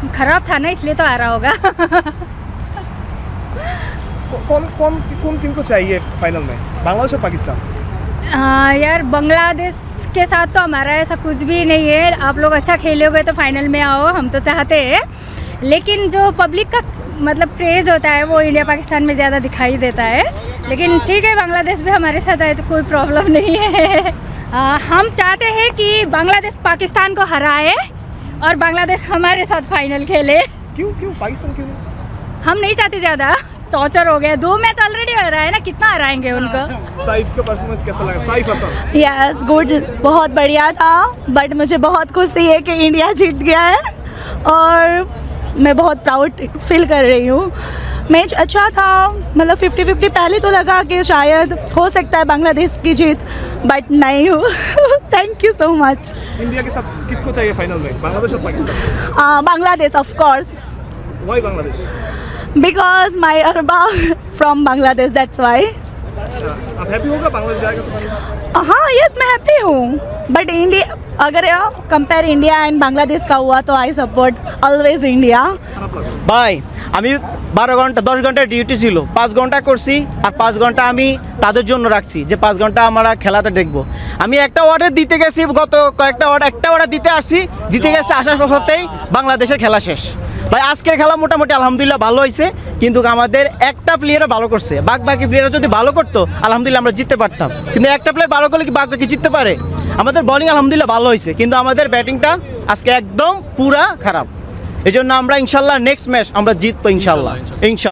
खराब था ना, इसलिए तो आ रहा होगा। कौन टीम को चाहिए फाइनल में, बांग्लादेश और पाकिस्तान? यार बांग्लादेश के साथ तो हमारा ऐसा कुछ भी नहीं है। आप लोग अच्छा खेलोगे तो फाइनल में आओ, हम तो चाहते हैं। लेकिन जो पब्लिक का मतलब क्रेज़ होता है वो इंडिया पाकिस्तान में ज़्यादा दिखाई देता है। लेकिन ठीक है, बांग्लादेश भी हमारे साथ आए तो कोई प्रॉब्लम नहीं है। हम चाहते हैं कि बांग्लादेश पाकिस्तान को हराए और बांग्लादेश हमारे साथ फाइनल खेले। क्यों पाकिस्तान क्यों नहीं? हम नहीं चाहते ज़्यादा टॉर्चर हो गया। 2 मैच ऑलरेडी हो रहा है ना, कितना हराएंगे उनको। साइफ का परफॉर्मेंस कैसा लगा? साइफ हसन यस गुड, बहुत बढ़िया था। बट मुझे बहुत खुशी है कि इंडिया जीत गया है और मैं बहुत प्राउड फील कर रही हूँ। मैच अच्छा था, मतलब 50-50 पहले तो लगा कि शायद हो सकता है बांग्लादेश की जीत, बट नहीं हो। Thank you so much. India के साथ किसको चाहिए फाइनल में, बांग्लादेश और Pakistan? Bangladesh of course, why Bangladesh? Because my अरबा फ्रॉम बांग्लादेश, दैट्स वाई। अच्छा, आप हैप्पी होगा बांग्लादेश जाएगा तो फाइनल? हाँ यस, मैं हैप्पी हूँ। बट इंडिया अगर कंपेयर इंडिया एंड बांग्लादेश का हुआ तो आई सपोर्ट ऑलवेज इंडिया। ভাই আমি 12 ঘন্টা 10 ঘন্টা ডিউটি ছিল, 5 ঘন্টা করছি আর 5 ঘন্টা আমি তাদের জন্য রাখছি যে 5 ঘন্টা আমরা খেলাতে দেখব। আমি একটা অর্ডার দিতে গেছি, গত কয়েকটা একটা অর্ডার দিতে আসছি, দিতে গেছে আসার হতেই বাংলাদেশের খেলা শেষ। ভাই আজকের খেলা মোটামুটি আলহামদুলিল্লাহ ভালো হয়েছে, কিন্তু আমাদের একটা প্লেয়ারও ভালো করছে। বাকি প্লেয়াররা যদি ভালো করতো আলহামদুলিল্লাহ আমরা জিততে পারতাম, কিন্তু একটা প্লেয়ার ভালো করলে কি বাকি জিততে পারে? আমাদের বোলিং আলহামদুলিল্লাহ ভালো হয়েছে, কিন্তু আমাদের ব্যাটিংটা আজকে একদম পুরা খারাপ। এই জন্য আমরা ইনশাল্লাহ নেক্সট ম্যাচ আমরা জিতবো ইনশাল্লাহ।